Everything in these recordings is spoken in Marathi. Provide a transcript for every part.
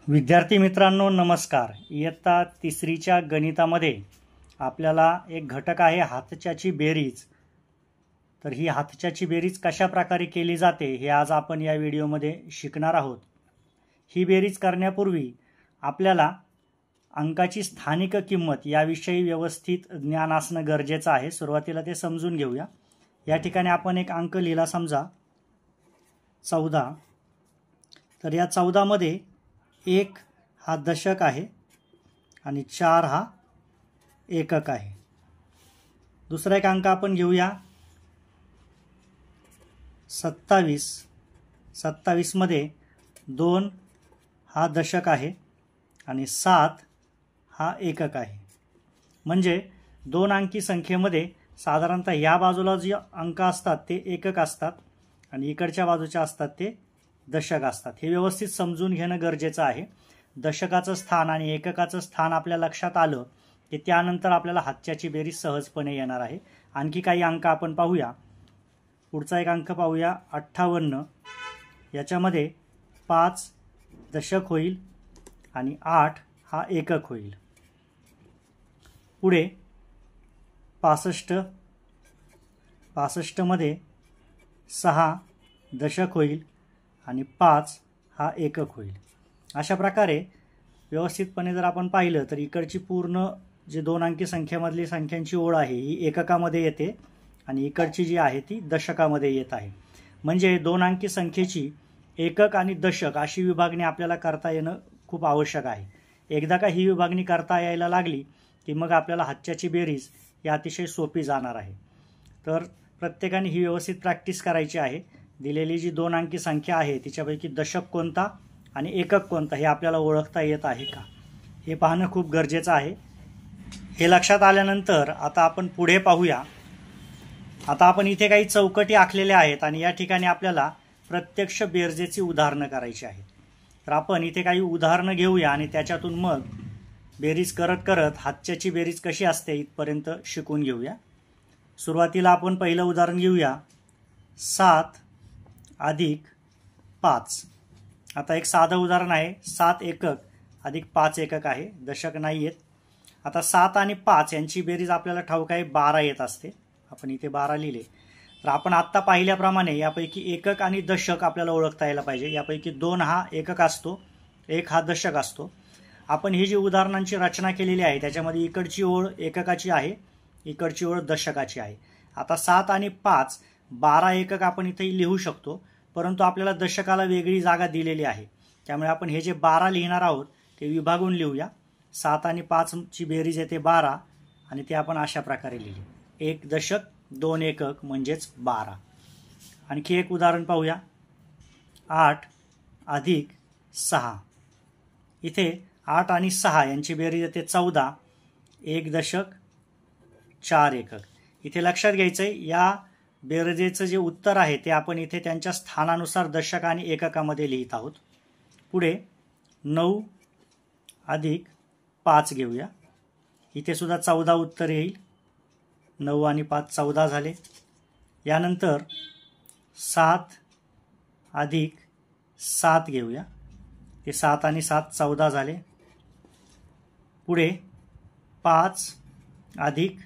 विद्यार्थी मित्रांनो नमस्कार। इयत्ता तिसरीच्या गणितामध्ये आपल्याला एक घटक आहे हातच्याची बेरीज। तर ही हातच्याची बेरीज कशा प्रकारे केली जाते हे आज आपण या व्हिडिओमध्ये शिकणार आहोत। ही बेरीज करण्यापूर्वी आपल्याला अंकाची स्थानिक किंमत याविषयी व्यवस्थित ज्ञान असणं गरजेचं आहे। सुरुवातीला ते समजून घेऊया। या ठिकाणी आपण एक अंक लिहिला समजा 14। तर या 14 मध्ये 1 हा दशक आहे आणि 4 हा एकक आहे। दुसरा एक अंक आपण घेऊया 27। 27 मध्ये 2 हा दशक आहे आणि 7 हा एकक आहे। म्हणजे दोन अंकी संख्येमध्ये साधारणतः या बाजूला जे अंक असतात ते एकक असतात आणि इकडच्या बाजूच्या असतात ते दशक असतात। हे व्यवस्थित समजून घेणं गरजेचं आहे। दशकाचं स्थान आणि एककाचं स्थान आपल्या लक्षात आलं की त्यानंतर आपल्याला हातच्याची बेरीज सहजपणे येणार आहे। आणखी काही अंक आपण पाहूया। पुढचा एक अंक पाहूया 58। याच्यामध्ये 5 दशक होईल आणि 8 हा एकक होईल। पुढे 65। 65 मध्ये 6 दशक होईल आणि 5 हा एकक होईल। अशा प्रकारे व्यवस्थितपणे जर आपण पाहिलं तर इकडची पूर्ण जे दोन अंकी संख्येमधली संख्यांची ओळ आहे ही एककामध्ये येते आणि इकडची जी आहे ती दशकामध्ये येत आहे। म्हणजे दोन अंकी संख्येची एकक आणि दशक अशी विभागणी आपल्याला करता येणं खूप आवश्यक आहे। एकदा का ही विभागणी करता यायला लागली की मग आपल्याला हातच्याची बेरीज ही अतिशय सोपी जाणार आहे। तर प्रत्येकाने ही व्यवस्थित प्रॅक्टिस करायची आहे। दिलेली जी दोन अंकी संख्या आहे तिच्यापैकी दशक कोणता आणि एकक कोणता हे आपल्याला ओळखता येत आहे का हे पाहणं खूप गरजेचं आहे। हे लक्षात आल्यानंतर आता आपण पुढे पाहूया। आता आपण इथे काही चौकटी आखलेल्या आहेत आणि या ठिकाणी आपल्याला प्रत्यक्ष बेरजेची उदाहरणं करायची आहेत। तर आपण इथे काही उदाहरणं घेऊया आणि त्याच्यातून मग बेरीज करत करत हातच्याची बेरीज कशी असते इथपर्यंत शिकून घेऊया। सुरुवातीला आपण पहिलं उदाहरण घेऊया 7 अधिक 5। आता एक साधं उदाहरण आहे 7 एकक अधिक 5 एकक आहे, दशक नाही आहेत। आता 7 आणि 5 यांची बेरीज आपल्याला ठाऊक आहे 12 येत असते। आपण इथे 12 लिहिले। तर आपण आत्ता पाहिल्याप्रमाणे यापैकी एकक आणि दशक आपल्याला ओळखता यायला पाहिजे। यापैकी 2 हा एकक असतो, 1 हा दशक असतो। आपण ही जी उदाहरणांची रचना केलेली आहे त्याच्यामध्ये इकडची ओळ एककाची आहे, इकडची ओळ दशकाची आहे। आता 7 आणि 5 12 एकक आपण इथे लिहू शकतो, परंतु आपल्याला दशकाला वेगळी जागा दिलेली आहे। त्यामुळे आपण हे जे 12 लिहिणार आहोत ते विभागून लिहूया। 7 आणि 5 ची बेरीज येते 12 आणि ते आपण अशा प्रकारे लिहिले 1 दशक 2 एकक म्हणजेच 12। आणखी एक उदाहरण पाहूया 8 अधिक 6। इथे 8 आणि 6 यांची बेरीज येते 14, 1 दशक 4 एकक। इथे लक्षात घ्यायचंय या बेरजेचं जे उत्तर आहे ते आपण इथे त्यांच्या स्थानानुसार दशक आणि एककामध्ये लिहित आहोत। पुढे 9 अधिक 5 घेऊया। इथे सुद्धा 14 उत्तर येईल। 9 आणि 5 14 झाले। यानंतर 7 अधिक 7 घेऊया। ते 7 आणि 7 14 झाले। पुढे 5 अधिक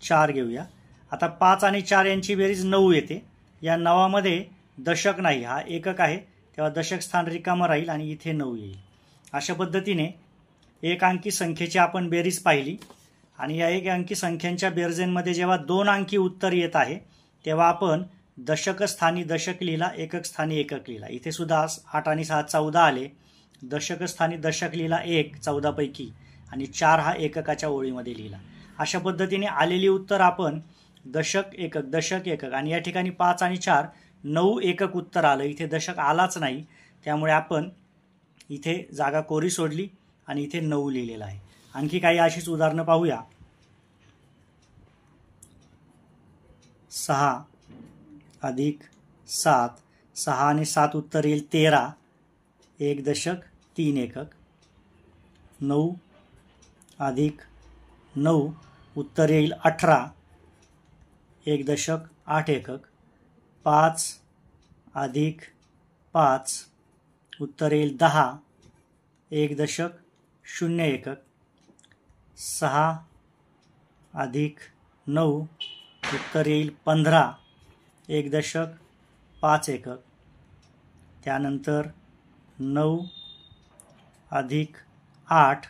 4 घेऊया। आता 5 आणि 4 यांची बेरीज 9 येते। या 9 मध्ये दशक नाही, हा एकक आहे, तेव्हा दशक स्थान रिकामं राहील आणि इथे 9 येईल। अशा पद्धतीने एक अंकी संख्येची आपण बेरीज पाहिली आणि या एक अंकी संख्यांच्या बेरजेंमध्ये जेव्हा दोन अंकी उत्तर येत आहे तेव्हा आपण दशक स्थानी दशक लिहिला, एकक स्थानी एकक लिहिला। इथे सुद्धा 8 आणि 6 14 आले। दशक स्थानी दशक लिहिला 1 14 पैकी आणि 4 हा एककाच्या ओळीमध्ये लिहिला। अशा पद्धतीने आलेली उत्तर आपण दशक एकक आणि या ठिकाणी 5 आणि 4 9 एकक उत्तर आलं। इथे दशक आलाच नाही, त्यामुळे आपण इथे जागा कोरी सोडली आणि इथे 9 लिहिलेलं आहे। आणखी काही अशीच उदाहरणं पाहूया 6 अधिक 7। 6 आणि 7 उत्तर येईल 13, 1 दशक 3 एकक। 9 अधिक 9 उत्तर येईल 18, 1 दशक 8 एकक। 5 अधिक 5 उत्तर येईल 10, 1.0 एकक, 6 अधिक 9 उत्तर येईल 15, 1.5 एकक, त्यानंतर 9 अधिक 8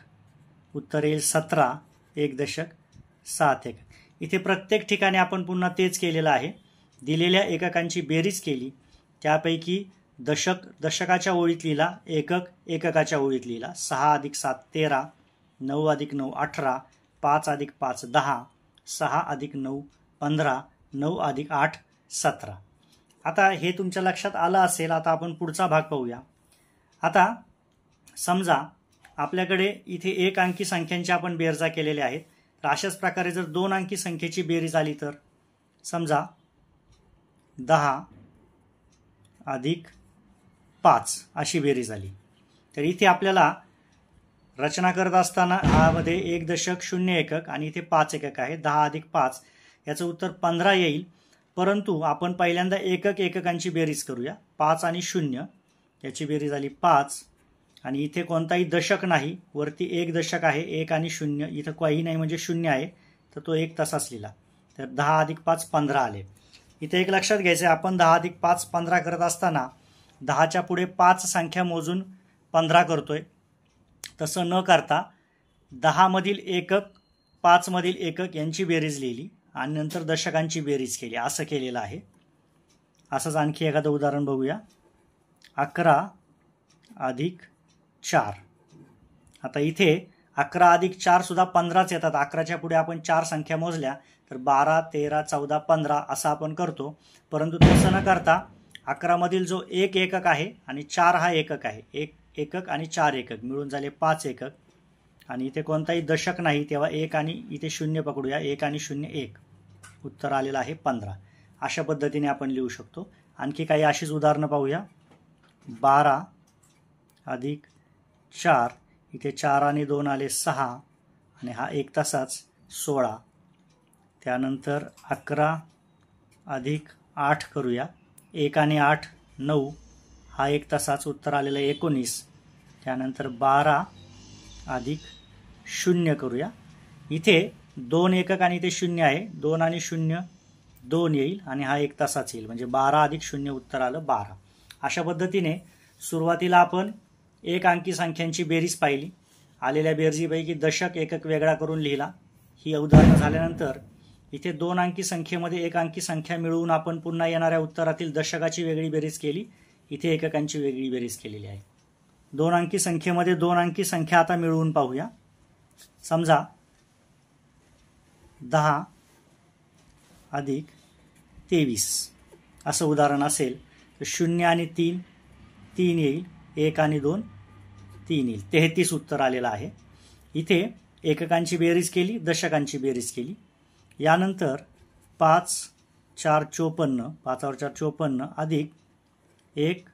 उत्तर येईल 17, 1.7 एकक. इथे प्रत्येक ठिकाणी आपण पुन्हा तेच केलेलं आहे. दिलेल्या एककांची बेरीज केली, त्यापैकी दशकाच्या ओळीत लिहिला, एकक एककाच्या ओळीत लिहिला. 6 अधिक 7 13, 9 अधिक 9 18, 5 अधिक 5 10, 6 अधिक 9 15, 9 अधिक 8 17. आता हे तुमच्या लक्षात आलं असेल. आता आपण पुढचा भाग पाहूया. आता समजा आपल्याकडे इथे एक अंकी संख्यांच्या आपण बेरजा केलेल्या आहेत. तर अशाच प्रकारे जर 2 अंकी संख्येची बेरीज आली तर समजा 10 अधिक 5 अशी बेरीज आली, तर इथे आपल्याला रचना करत असताना ह्यामध्ये 1.0 एकक आणि इथे 5 एकक आहे. 10 अधिक 5 याचं उत्तर 15 येईल. परंतु आपण पहिल्यांदा एककांची बेरीज करूया. 5 आणि 0 याची बेरीज आली 5, आणि इथे कोणताही दशक नाही, वरती 1 दशक आहे. 1 आणि 0 इथं काही नाही म्हणजे 0 आहे, तर तो 1 तसाच लिहिला. तर 10 अधिक 5 15 आले. इथे एक लक्षात घ्यायचं, आपण 10 अधिक 5 15 करत असताना 10च्या पुढे 5 संख्या मोजून 15 करतोय. तसं न करता 10 मधील एकक 5 मधील एकक यांची बेरीज लिहिली आणि नंतर दशकांची बेरीज केली, असं केलेलं आहे. असंच आणखी एखादं उदाहरण बघूया. 11 अधिक 4. आता इथे 11 अधिक 4 सुद्धा 15च येतात. 11च्या पुढे आपण 4 संख्या मोजल्या तर 12 13 14 15 असं आपण करतो. परंतु तसं न करता 11 मधील जो एक एकक आहे आणि 4 हा एकक आहे, एक एकक आणि 4 एकक मिळून झाले 5 एकक, आणि इथे कोणताही दशक नाही तेव्हा 1 आणि इथे 0 पकडूया. 1 आणि 0 1, उत्तर आलेलं आहे 15. अशा पद्धतीने आपण लिहू शकतो. आणखी काही अशीच उदाहरणं पाहूया. 12 अधिक 4, इथे 4 आणि 2 आले 6, आणि हा 1 तसाच 16. त्यानंतर 11 अधिक 8 करूया. 1 आणि 8 9, हा 1 तसाच, उत्तर आलेलं 19. त्यानंतर 12 अधिक 0 करूया. इथे 2 एकक आणि इथे 0 आहे. 2 आणि 0 2 येईल आणि हा 1 तसाच येईल, म्हणजे 12 अधिक 0 उत्तर आलं 12. अशा पद्धतीने सुरुवातीला आपण एक अंकी संख्यांची बेरीज पाहिली. आलेल्या बेरजीपैकी दशक एकक वेगळा करून लिहिला. ही उदाहरणं झाल्यानंतर इथे 2 अंकी संख्येमध्ये एक अंकी संख्या मिळवून आपण पुन्हा येणाऱ्या उत्तरातील दशकाची वेगळी बेरीज केली. इथे एककांची वेगळी बेरीज केलेली आहे. 2 अंकी संख्येमध्ये 2 अंकी संख्या आता मिळवून पाहूया. समजा 10 अधिक 23 असं उदाहरण असेल तर 0 आणि 3 3 येईल. 1 आणि 2 3 येईल. 33 उत्तर आलेलं आहे. इथे एककांची बेरीज केली, दशकांची बेरीज केली. यानंतर 5 4 54, 5 वर 4 54 अधिक 1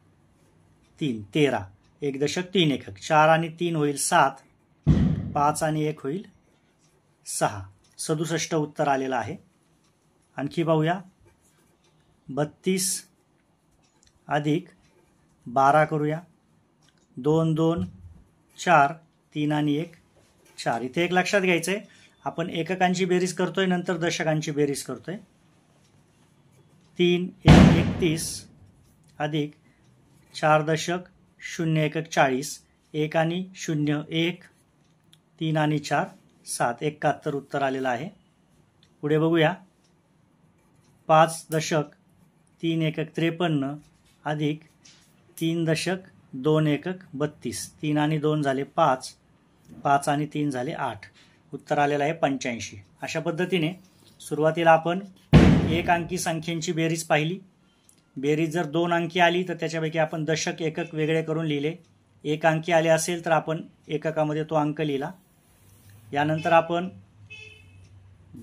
3 13, 1.3 एकक. 4 आणि 3 होईल 7, 5 आणि 1 होईल 6, 67 उत्तर आलेलं आहे. आणखी पाहूया. 32 अधिक 12 करूया. 2 2 4, 3 आणि 1 4. इथे एक लक्षात घ्यायचंय, आपण एककांची बेरीज करतोय नंतर दशकांची बेरीज करतोय. 3 1 31 अधिक 4 दशक 0 एकक 40, 1 आणि 0 1, 3 आणि 4 7, 71 उत्तर आलेलं आहे. पुढे बघूया. 5 दशक 3 एकक 53 अधिक 3 दशक 2 एकक 32, 3 आणि 2 झाले 5, 5 आणि 3 झाले 8, उत्तर आलेलं आहे 85. अशा पद्धतीने सुरुवातीला आपण एक अंकी संख्येची बेरीज पाहिली. बेरीज जर 2 अंकी आली तर त्याच्यापैकी आपण दशक एकक वेगळे करून लिहिले. 1 अंकी आले असेल तर आपण एककामध्ये तो अंक लिहिला. यानंतर आपण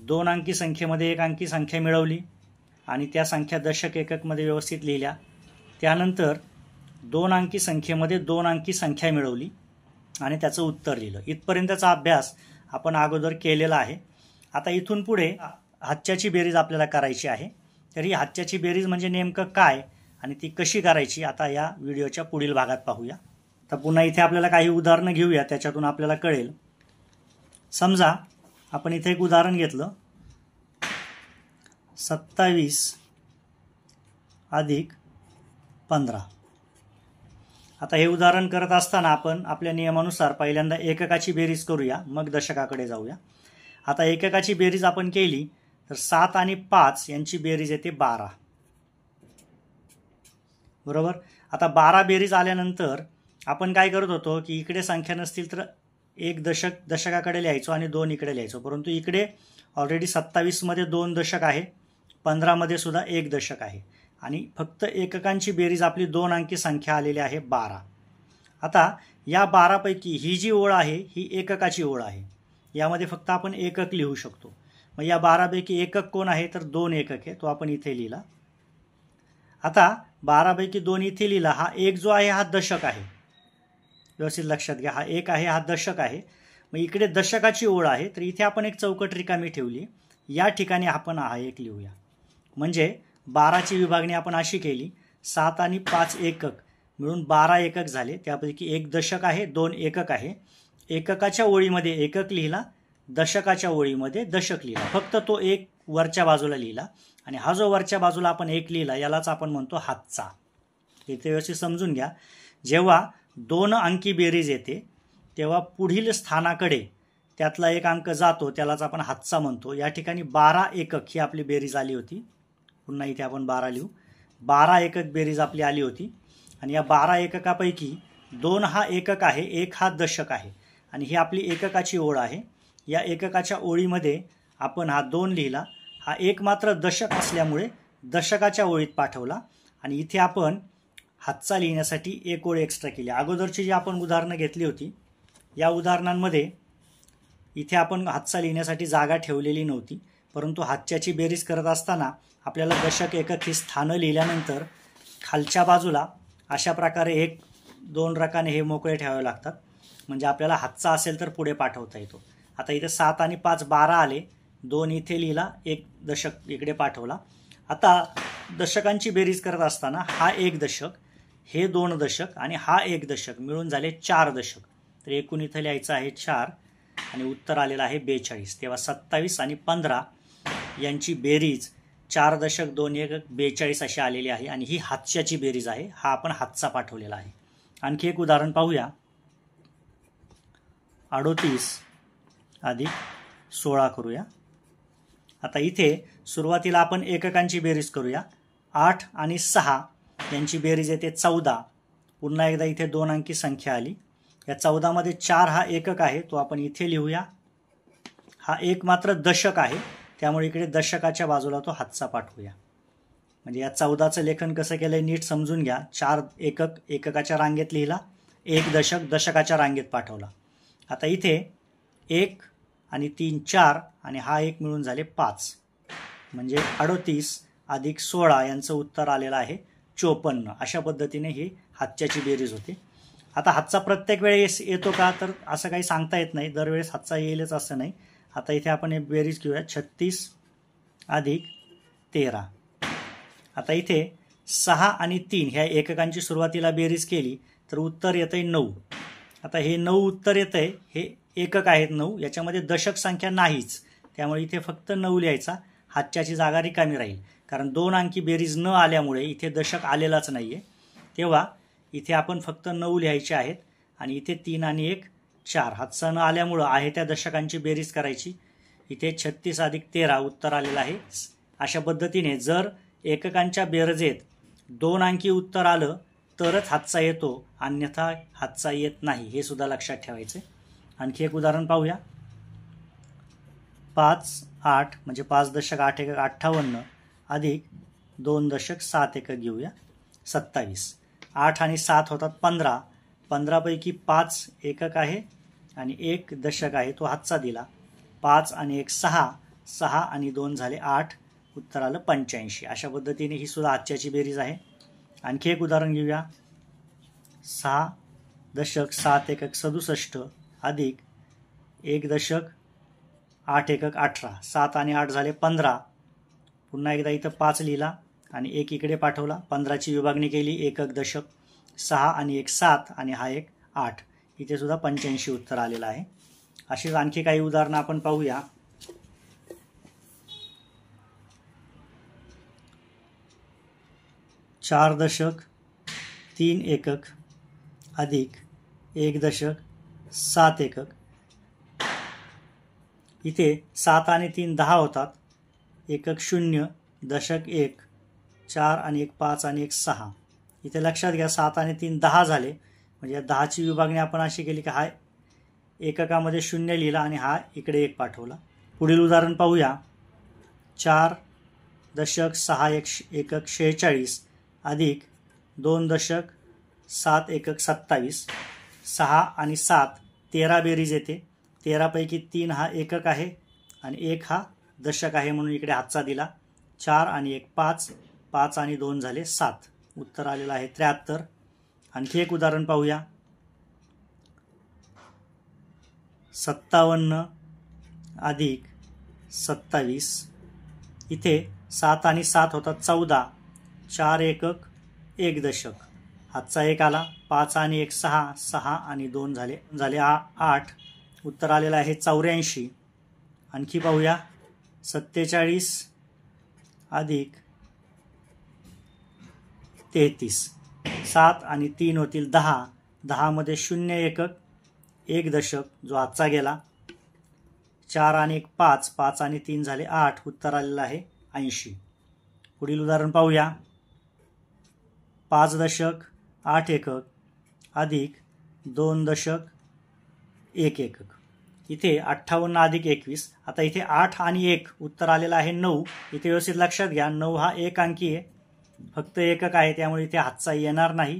2 अंकी संख्येमध्ये एक अंकी संख्या मिळवली आणि त्या संख्या दशक एककमध्ये व्यवस्थित लिहिल्या. त्यानंतर 2 अंकी संख्येमध्ये 2 अंकी संख्या मिळवली आणि त्याचं उत्तर लिहिलं. इथपर्यंतचा अभ्यास आपण अगोदर केलेला आहे. आता इथून पुढे हातच्याची बेरीज आपल्याला करायची आहे. तर ही हातच्याची बेरीज म्हणजे नेमकं काय आणि ती कशी करायची आता या व्हिडिओच्या पुढील भागात पाहूया. तर पुन्हा इथे आपल्याला काही उदाहरणं घेऊया, त्याच्यातून आपल्याला कळेल. समजा आपण इथे एक उदाहरण घेतलं, 27 अधिक 15. आता हे उदाहरण करत असताना आपण आपल्या नियमानुसार पहिल्यांदा एककाची बेरीज करूया, मग दशकाकडे जाऊया. आता एककाची बेरीज आपण केली तर 7 आणि 5 यांची बेरीज येते 12. बरोबर. आता 12 बेरीज आल्यानंतर आपण काय करत होतो की इकडे संख्या नसतील तर एक दशकाकडे लिहायचो आणि 2 इकडे लिहायचो, परंतु इकडे ऑलरेडी 27 मध्ये 2 दशक आहे, 15 मध्ये सुद्धा 1 दशक आहे आणि फक्त एककांची बेरीज आपली 2 अंकी संख्या आलेली आहे 12. आता या 12 पैकी ही जी ओळ आहे ही एककाची ओळ आहे, यामध्ये फक्त आपण एकक लिहू शकतो. मग या 12 पैकी एकक कोण आहे तर 2 एकक आहे, तो आपण इथे लिहिला. आता 12 पैकी 2 इथे लिहिला. हा एक जो आहे हा दशक आहे, व्यवस्थित लक्षात घ्या, हा एक आहे, हा दशक आहे. मग इकडे दशकाची ओळ आहे, तर इथे आपण एक चौकट रिकामी ठेवली, या ठिकाणी आपण हा एक लिहूया. म्हणजे 12ची विभागणी आपण अशी केली, 7 आणि 5 एकक मिळून 12 एकक झाले, त्यापैकी एक दशक आहे, 2 एकक आहे. एककाच्या ओळीमध्ये एकक लिहिला, दशकाच्या ओळीमध्ये दशक लिहिला, फक्त तो एक वरच्या बाजूला लिहिला. आणि हा जो वरच्या बाजूला आपण एक लिहिला यालाच आपण म्हणतो हातचा. इथे व्यवस्थित समजून घ्या, जेव्हा 2 अंकी बेरीज येते तेव्हा पुढील स्थानाकडे त्यातला एक अंक जातो, त्यालाच आपण हातचा म्हणतो. या ठिकाणी 12 एकक ही आपली बेरीज आली होती, पुन्हा इथे आपण 12 लिहू. 12 एकक बेरीज आपली आली होती आणि या 12 एककापैकी 2 हा एकक आहे, 1 हा दशक आहे आणि ही आपली एककाची ओळ आहे. या एककाच्या ओळीमध्ये आपण हा 2 लिहिला, हा एक मात्र दशक असल्यामुळे दशकाच्या ओळीत पाठवला आणि इथे आपण हातचा लिहिण्यासाठी एक ओळ एक्स्ट्रा केली. अगोदरची जी आपण उदाहरणं घेतली होती या उदाहरणांमध्ये इथे आपण हातचा लिहिण्यासाठी जागा ठेवलेली नव्हती, परंतु हातच्याची बेरीज करत असताना आपल्याला दशक एकक ही स्थानं लिहिल्यानंतर खालच्या बाजूला अशा प्रकारे 1-2 रकाने हे मोकळे ठेवावे लागतात, म्हणजे आपल्याला हातचा असेल तर पुढे पाठवता येतो. आता इथे 7 आणि 5 12 आले, 2 इथे लिहिला, 1 दशक इकडे पाठवला. आता दशकांची बेरीज करत असताना हा 1 दशक, हे 2 दशक आणि हा 1 दशक मिळून झाले 4 दशक. तर एकूण इथे लिहायचं आहे 4 आणि उत्तर आलेलं आहे 42. तेव्हा 27 आणि 15 यांची बेरीज 4 दशक 2 एकक 42 अशी आलेली आहे आणि ही हातच्याची बेरीज आहे. हा आपण हातचा पाठवलेला आहे. आणखी एक उदाहरण पाहूया. 38 अधिक 16 करूया. आता इथे सुरुवातीला आपण एककांची बेरीज करूया. 8 आणि 6 यांची बेरीज येते 14. पुन्हा एकदा इथे 2 अंकी संख्या आली. या 14 मध्ये 4 हा एकक आहे, तो आपण इथे लिहूया. हा एक मात्र दशक आहे, त्यामुळे इकडे दशकाच्या बाजूला तो हातचा पाठवूया. म्हणजे या 14चं लेखन कसं केलंय नीट समजून घ्या. 4 एकक एककाच्या रांगेत लिहिला, 1 दशक दशकाच्या रांगेत पाठवला. आता इथे 1 आणि 3 4 आणि हा 1 मिळून झाले 5. म्हणजे 38 अधिक 16 यांचं उत्तर आलेलं आहे 54. अशा पद्धतीने ही हातच्याची बेरीज होते. आता हातचा प्रत्येक वेळेस येतो का तर असं काही सांगता येत नाही, दरवेळेस हातचा येईलच असं नाही. आता इथे आपण एक बेरीज घेऊया. 36 अधिक 13. आता इथे 6 आणि 3 ह्या एककांची सुरुवातीला बेरीज केली तर उत्तर येतंय 9. आता हे 9 उत्तर येतंय, हे एकक आहेत 9, याच्यामध्ये दशक संख्या नाहीच, त्यामुळे इथे फक्त 9 लिहायचा. हातच्याची जागा रिकामी राहील, कारण 2 अंकी बेरीज न आल्यामुळे इथे दशक आलेलाच नाहीये. तेव्हा इथे आपण फक्त 9 लिहायचे आहेत आणि इथे 3 आणि 1 4. हातचा न आल्यामुळं आहे त्या दशकांची बेरीज करायची. इथे 36 अधिक 13 उत्तर आलेलं आहे. अशा पद्धतीने जर एककांच्या बेरजेत 2 अंकी उत्तर आलं तरच हातचा येतो, अन्यथा हातचा येत नाही, हे सुद्धा लक्षात ठेवायचे. आणखी एक उदाहरण पाहूया. 5 8 म्हणजे 5 दशक 8 एकक 58 अधिक 2 दशक 7 एकक घेऊया 27. 8 आणि 7 होतात 15. 15 पैकी 5 एकक आहे आणि 1 दशक आहे, तो हातचा दिला. 5 आणि 1 6, 6 आणि 2 झाले 8, उत्तर आलं 85. अशा पद्धतीने ही सुद्धा हातच्याची बेरीज आहे. आणखी एक उदाहरण घेऊया. 6 दशक 7 एकक 67 अधिक 1 दशक 8 एकक 18. 7 आणि 8 झाले 15. पुन्हा एकदा इथं 5 लिहिला आणि 1 इकडे पाठवला. 15ची विभागणी केली, एकक दशक. 6 आणि 1 7 आणि हा 1 8. इथे सुद्धा 85 उत्तर आलेलं आहे. अशीच आणखी काही उदाहरणं आपण पाहूया. 4 दशक 3 एकक अधिक 1 दशक 7 एकक. इथे 7 आणि 3 10 होतात. एकक 0, दशक 1, 4 आणि 1 5 आणि 1 6. इथे लक्षात घ्या 7 आणि 3 10 झाले. म्हणजे या 10ची विभागणी आपण अशी केली की हा एककामध्ये 0 लिहिला आणि हा इकडे 1 पाठवला. पुढील उदाहरण पाहूया. 4 दशक 6 एकक 46 अधिक 2 दशक 7 एकक 27. 6 आणि 7 13 बेरीज येते. 13 पैकी 3 हा एकक आहे आणि 1 हा दशक आहे म्हणून इकडे हातचा दिला. 4 आणि 1 5, 5 आणि 2 झाले 7. उत्तर आलेलं आहे 73. आणखी एक उदाहरण पाहूया. 57 अधिक 27. इथे 7 आणि 7 होतात 14. 4 एकक 1 दशक. हातचा 1 आला. 5 आणि 1 6, 6 आणि 2 झाले 8. उत्तर आलेलं आहे 84. आणखी पाहूया. 47 अधिक 33. 7 आणि 3 होतील 10. 10 मध्ये 0 एकक 1 दशक जो हातचा गेला. 4 आणि 1 5, 5 आणि 3 झाले 8. उत्तर आलेलं आहे 80. पुढील उदाहरण पाहूया. 5 दशक 8 एकक अधिक 2 दशक 1 एकक. इथे 58 अधिक 21. आता इथे 8 आणि 1 उत्तर आलेलं आहे 9. इथे व्यवस्थित लक्षात घ्या 9 हा एक अंकी आहे, फक्त एकक आहे, त्यामुळे इथे हातचा येणार नाही.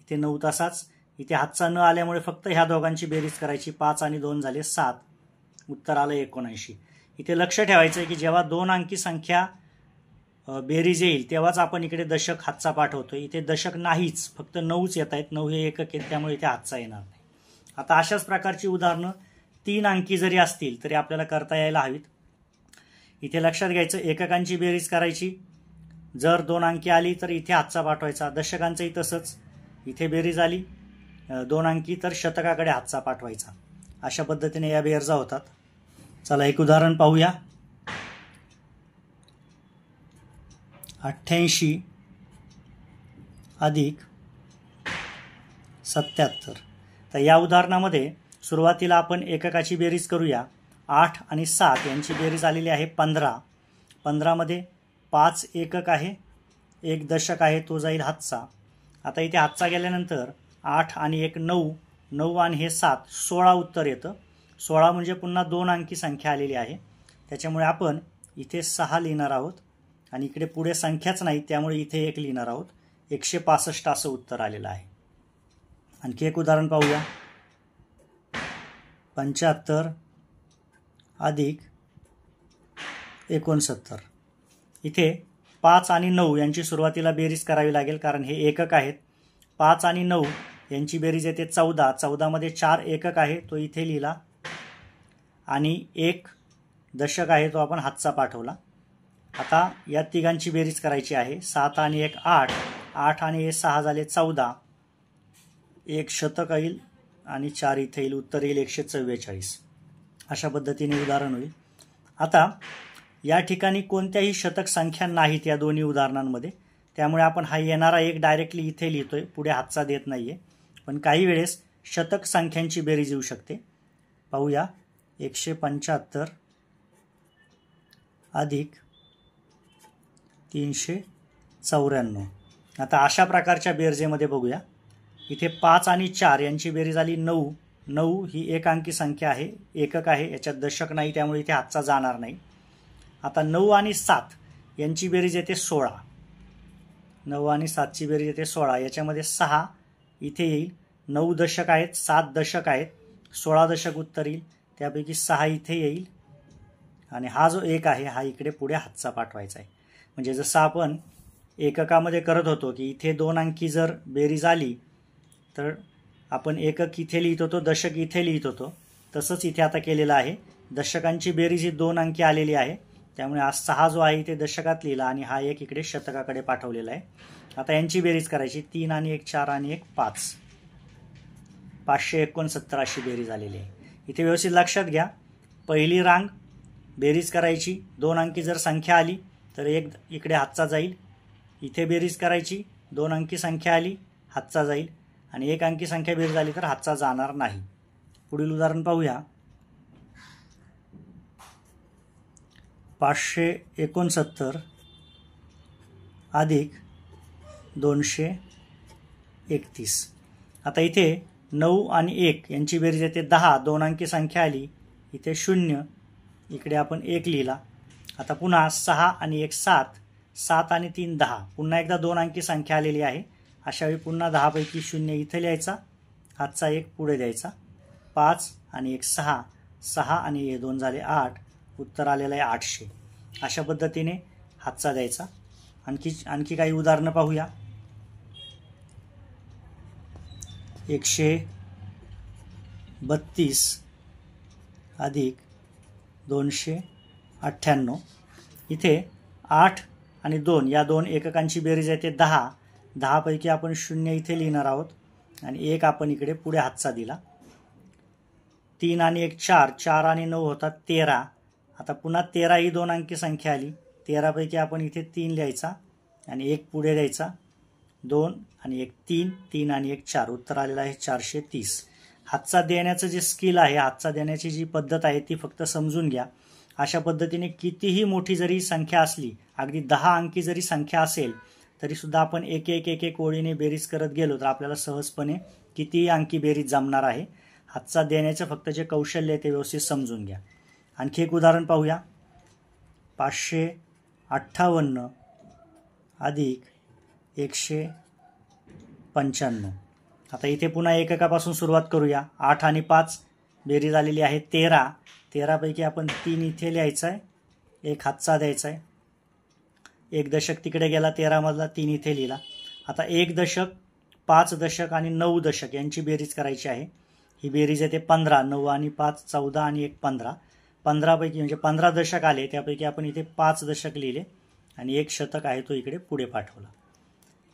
इथे 9 तसाच. इथे हातचा न आल्यामुळे फक्त ह्या दोघांची बेरीज करायची. 5 आणि 2 झाले 7. उत्तर आलं 79. इथे लक्ष ठेवायचं आहे की जेव्हा 2 अंकी संख्या बेरीज येईल तेव्हाच आपण इकडे दशक हातचा पाठवतो. इथे दशक नाहीच, फक्त 9च येत आहेत. 9 हे एकक आहेत, त्यामुळे इथे हातचा येणार नाही. आता अशाच प्रकारची उदाहरणं 3 अंकी जरी असतील तरी आपल्याला करता यायला हवीत. इथे लक्षात घ्यायचं एककांची बेरीज करायची. जर 2 अंकी आली तर इथे हातचा पाठवायचा. दशकांचंही तसंच. इथे बेरीज आली 2 अंकी तर शतकाकडे हातचा पाठवायचा. अशा पद्धतीने या बेरजा होतात. चला एक उदाहरण पाहूया. 88 अधिक 77. तर या उदाहरणामध्ये सुरुवातीला आपण एककाची बेरीज करूया. 8 आणि 7 यांची बेरीज आलेली आहे 15. 15 मध्ये 5 एकक आहे, 1 दशक आहे, तो जाईल हातचा. आता इथे हातचा गेल्यानंतर 8 आणि 1 9, 9 आणि हे 7 16 उत्तर येतं. 16 म्हणजे पुन्हा 2 अंकी संख्या आलेली आहे, त्याच्यामुळे आपण इथे 6 लिहिणार आहोत आणि इकडे पुढे संख्याच नाही, त्यामुळे इथे 1 लिहिणार आहोत. 165 असं उत्तर आलेलं आहे. आणखी एक उदाहरण पाहूया. 75 अधिक 69. इथे 5 आणि 9 यांची सुरुवातीला बेरीज करावी लागेल, कारण हे एकक आहेत. 5 आणि 9 यांची बेरीज येते 14. 14 मध्ये 4 एकक आहे, तो इथे लिहिला आणि 1 दशक आहे, तो आपण हातचा पाठवला. आता या तिघांची बेरीज करायची आहे. 7 आणि 1 8, 8 आणि हे 6 झाले 14. 1 शतक येईल आणि 4 इथे येईल. उत्तर येईल 144. अशा पद्धतीने उदाहरण होईल. आता या ठिकाणी कोणत्याही शतक संख्या नाहीत या दोन्ही उदाहरणांमध्ये, त्यामुळे आपण हा येणारा 1 डायरेक्टली इथे लिहितोय, पुढे हातचा देत नाहीये. पण काही वेळेस शतक संख्यांची बेरीज येऊ शकते. पाहूया. 175 अधिक 394. आता अशा प्रकारच्या बेरजेमध्ये बघूया. इथे 5 आणि 4 यांची बेरीज आली 9. 9 ही एक अंकी संख्या आहे, एकक आहे, याच्यात दशक नाही, त्यामुळे इथे हातचा जाणार नाही. आता 9 आणि 7 यांची बेरीज येते 16. 9 आणि 7ची बेरीज येते 16. याच्यामध्ये 6 इथे येईल. 9 दशक आहेत, 7 दशक आहेत, 16 दशक उत्तर येईल. त्यापैकी 6 इथे येईल आणि हा जो 1 आहे हा इकडे पुढे हातचा पाठवायचा आहे. म्हणजे जसं आपण एककामध्ये करत होतो की इथे 2 अंकी जर बेरीज आली तर आपण एकक इथे लिहित होतो, दशक इथे लिहित होतो, तसंच इथे आता केलेलं आहे. दशकांची बेरीज ही 2 अंकी आलेली आहे, त्यामुळे हा 6 जो आहे इथे दशकात लिहिला आणि हा 1 इकडे शतकाकडे पाठवलेला आहे. आता यांची बेरीज करायची. 3 आणि 1 4 आणि 1 5. 569 अशी बेरीज आलेली आहे. इथे व्यवस्थित लक्षात घ्या, पहिली रांग बेरीज करायची, 2 अंकी जर संख्या आली तर एक इकडे हातचा जाईल. इथे बेरीज करायची, 2 अंकी संख्या आली हातचा जाईल आणि 1 अंकी संख्या बेरीज आली तर हातचा जाणार नाही. पुढील उदाहरण पाहूया. 569 अधिक 231. आता इथे 9 आणि 1 यांची बेरीज येते 10. 2 अंकी संख्या आली, इथे 0, इकडे आपण 1 लिहिला. आता पुन्हा 6 आणि 1 7, 7 आणि 3 10. पुन्हा एकदा 2 अंकी संख्या आलेली आहे. अशावेळी पुन्हा 10 पैकी 0 इथे लिहायचा, हातचा 1 पुढे द्यायचा. 5 आणि 1 6, 6 आणि हे 2 झाले 8. उत्तर आलेलं आहे 800. अशा पद्धतीने हातचा द्यायचा. आणखी काही उदाहरणं पाहूया. 132 अधिक 298. इथे 8 आणि 2 या 2 एककांची बेरीज येते 10. 10 पैकी आपण 0 इथे लिहिणार आहोत आणि 1 आपण इकडे पुढे हातचा दिला. 3 आणि 1 4, 4 आणि 9 होतात 13. आता पुन्हा 13 ही 2 अंकी संख्या आली. 13 पैकी आपण इथे 3 लिहायचा आणि 1 पुढे द्यायचा. 2 आणि 1 3, 3 आणि 1 4. उत्तर आलेलं आहे 430. हातचा देण्याचं जे स्किल आहे, हातचा देण्याची जी पद्धत आहे ती फक्त समजून घ्या. अशा पद्धतीने कितीही मोठी जरी संख्या असली, अगदी 10 अंकी जरी संख्या असेल तरी सुद्धा आपण एक एक ओळीने बेरीज करत गेलो तर आपल्याला सहजपणे कितीही अंकी बेरीज जमणार आहे. हातचा देण्याचं फक्त जे कौशल्य आहे ते व्यवस्थित समजून घ्या. आणखी एक उदाहरण पाहूया. 558 अधिक 195. आता इथे पुन्हा एककापासून सुरुवात करूया. 8 आणि 5 बेरीज आलेली आहे 13. 13 पैकी आपण 3 इथे लिहायचा आहे, 1 हातचा द्यायचा आहे. 1 दशक तिकडे गेला, 13 मधला 3 इथे लिहिला. आता 1 दशक, 5 दशक आणि 9 दशक यांची बेरीज करायची आहे. ही बेरीज येते 15. 9 आणि 5 14 आणि 1 15. 15 पैकी म्हणजे 15 दशक आले, त्यापैकी आपण इथे 5 दशक लिहिले आणि 1 शतक आहे तो इकडे पुढे पाठवला.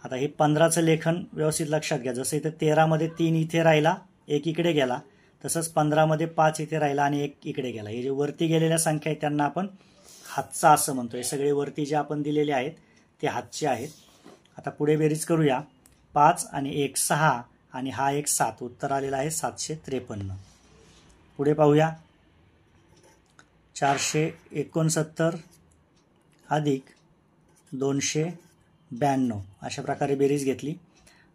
आता हे 15चं लेखन व्यवस्थित लक्षात घ्या. जसं इथे 13 मध्ये 3 इथे राहिला, 1 इकडे गेला, तसंच 15 मध्ये 5 इथे राहिला आणि 1 इकडे गेला. हे जे वरती गेलेल्या संख्या आहेत त्यांना आपण हातचा असं म्हणतो. हे सगळे वरती जे आपण दिलेले आहेत ते हातचे आहेत. आता पुढे बेरीज करूया. 5 आणि 1 6 आणि हा 1 7. उत्तर आलेलं आहे 753. पुढे पाहूया. 469 अधिक 292. अशा प्रकारे बेरीज घेतली.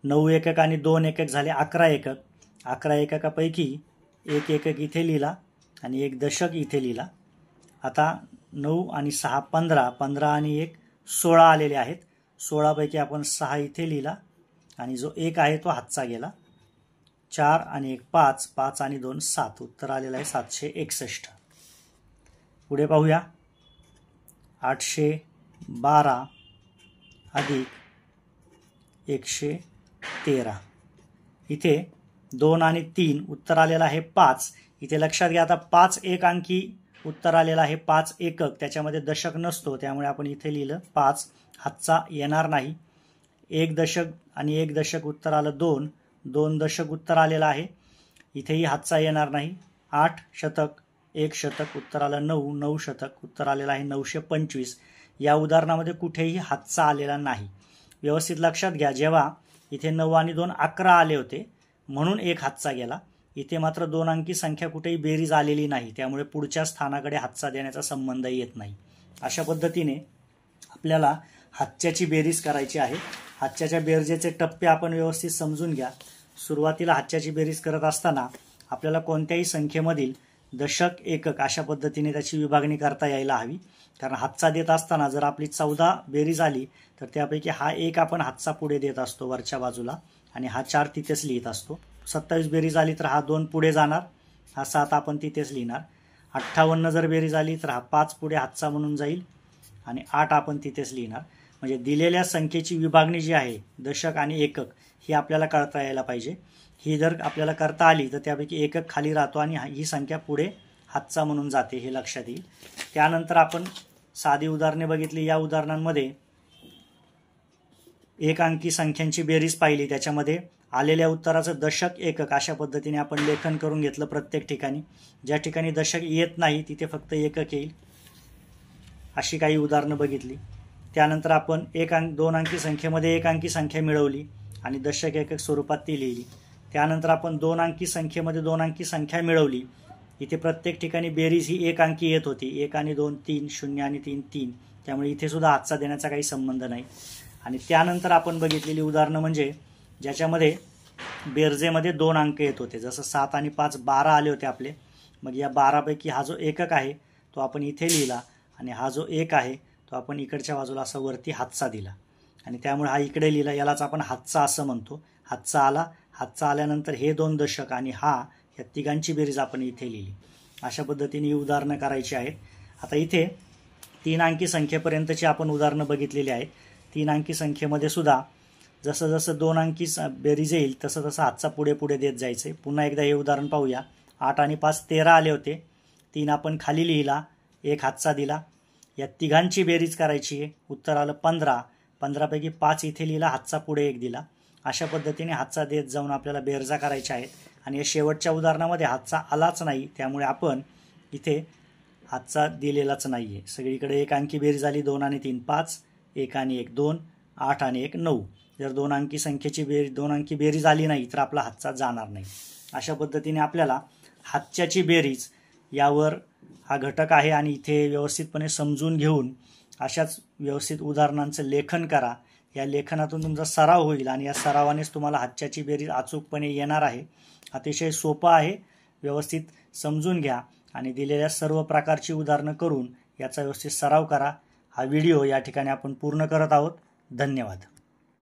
9 एकक आणि 2 एकक झाले 11 एकक. 11 एककापैकी 1 एकक इथे लिहिला आणि 1 दशक इथे लिहिला. आता 9 आणि 6 15, 15 आणि 1 16 आलेले आहेत. 16 पैकी आपण 6 इथे लिहिला आणि जो 1 आहे तो हातचा गेला. 4 आणि 1 5, 5 आणि 2 7. उत्तर आलेलं आहे 761. पुढे पाहूया. 812 अधिक 113. इथे 2 आणि 3. उत्तर आलेलं आहे 5. इथे लक्षात घ्या, आता 5 एक अंकी उत्तर आलेलं आहे. 5 एकक, त्याच्यामध्ये दशक नसतो, त्यामुळे आपण इथे लिहिलं 5. हातचा येणार नाही. 1 दशक आणि 1 दशक उत्तर आलं 2. 2 दशक उत्तर आलेलं आहे, इथेही हातचा येणार नाही. 8 शतक, 1 शतक उत्तर आलं 9. 9 शतक उत्तर आलेलं आहे 925. या उदाहरणामध्ये कुठेही हातचा आलेला नाही. व्यवस्थित लक्षात घ्या, जेव्हा इथे 9 आणि 2 11 आले होते म्हणून 1 हातचा गेला. इथे मात्र 2 अंकी संख्या कुठेही बेरीज आलेली नाही, त्यामुळे पुढच्या स्थानाकडे हातचा देण्याचा संबंधही येत नाही. अशा पद्धतीने आपल्याला हातच्याची बेरीज करायची आहे. हातच्याच्या बेरजेचे टप्पे आपण व्यवस्थित समजून घ्या. सुरुवातीला हातच्याची बेरीज करत असताना आपल्याला कोणत्याही संख्येमधील दशक, एकक अशा पद्धतीने त्याची विभागणी करता यायला हवी. कारण हातचा देत असताना जर आपली 14 बेरीज आली तर त्यापैकी हा 1 आपण हातचा पुढे देत असतो वरच्या बाजूला आणि हा 4 तिथेच लिहित असतो. 27 बेरीज आली तर हा 2 पुढे जाणार, हा 7 आपण तिथेच लिहिणार. 58 जर बेरीज आली तर हा 5 पुढे हातचा म्हणून जाईल आणि 8 आपण तिथेच लिहिणार. म्हणजे दिलेल्या संख्येची विभागणी जी आहे दशक आणि एकक ही आपल्याला करता यायला पाहिजे. ही जर आपल्याला करता आली तर त्यापैकी एकक खाली राहतो आणि ही संख्या पुढे हातचा म्हणून जाते, हे लक्षात येईल. त्यानंतर आपण साधी उदाहरणे बघितली. या उदाहरणांमध्ये 1 अंकी संख्यांची बेरीज पाहिली, त्याच्यामध्ये आलेल्या उत्तराचं दशक एकक अशा पद्धतीने आपण लेखन करून घेतलं प्रत्येक ठिकाणी. ज्या ठिकाणी दशक येत नाही तिथे फक्त एकक येईल, अशी काही उदाहरणं बघितली. त्यानंतर आपण 2 अंकी संख्येमध्ये 1 अंकी संख्या मिळवली आणि दशक एकक स्वरूपात ती लिहिली. त्यानंतर आपण 2 अंकी संख्येमध्ये 2 अंकी संख्या मिळवली. इथे प्रत्येक ठिकाणी बेरीज ही 1 अंकी येत होती. 1 आणि 2 3, 0 आणि 3 3, त्यामुळे इथे सुद्धा हातचा देण्याचा काही संबंध नाही. आणि त्यानंतर आपण बघितलेली उदाहरणं म्हणजे ज्याच्यामध्ये बेरजेमध्ये 2 अंक येत होते, जसं 7 आणि 5 12 आले होते आपले. मग या 12 पैकी हा जो एकक आहे तो आपण इथे लिहिला आणि हा जो 1 आहे तो आपण इकडच्या बाजूला असा वरती हातचा दिला आणि त्यामुळे हा इकडे लिहिला. यालाच आपण हातचा असं म्हणतो. हातचा आला. हातचा आल्यानंतर हे 2 दशक आणि हा या तिघांची बेरीज आपण इथे लिहिली. अशा पद्धतीने ही उदाहरणं करायची आहेत. आता इथे 3 अंकी संख्येपर्यंतची आपण उदाहरणं बघितलेली आहेत. 3 अंकी संख्येमध्ये सुद्धा जसं जसं 2 अंकी बेरीज येईल तसं तसं हातचा पुढे पुढे देत जायचे. पुन्हा एकदा हे उदाहरण पाहूया. 8 आणि 5 13 आले होते. 3 आपण खाली लिहिला, 1 हातचा दिला. या तिघांची बेरीज करायची आहे. उत्तर आलं 15. 15 पैकी 5 इथे लिहिला, हातचा पुढे 1 दिला. अशा पद्धतीने हातचा देत जाऊन आपल्याला बेरजा करायच्या आहेत. आणि या शेवटच्या उदाहरणामध्ये हातचा आलाच नाही, त्यामुळे आपण इथे हातचा दिलेलाच नाही आहे. सगळीकडे 1 अंकी बेरीज आली. 2 आणि 3 5, 1 आणि 1 2, 8 आणि 1 9. जर 2 अंकी संख्येची 2 अंकी बेरीज आली नाही तर आपला हातचा जाणार नाही. अशा पद्धतीने आपल्याला हातच्याची बेरीज यावर हा घटक आहे आणि इथे व्यवस्थितपणे समजून घेऊन अशाच व्यवस्थित उदाहरणांचं लेखन करा. या लेखनातून तुमचा सराव होईल आणि या सरावानेच तुम्हाला हातच्याची बेरीज अचूकपणे येणार आहे. अतिशय सोपं आहे. व्यवस्थित समजून घ्या आणि दिलेल्या सर्व प्रकारची उदाहरणं करून याचा व्यवस्थित सराव करा. हा व्हिडिओ या ठिकाणी आपण पूर्ण करत आहोत. धन्यवाद.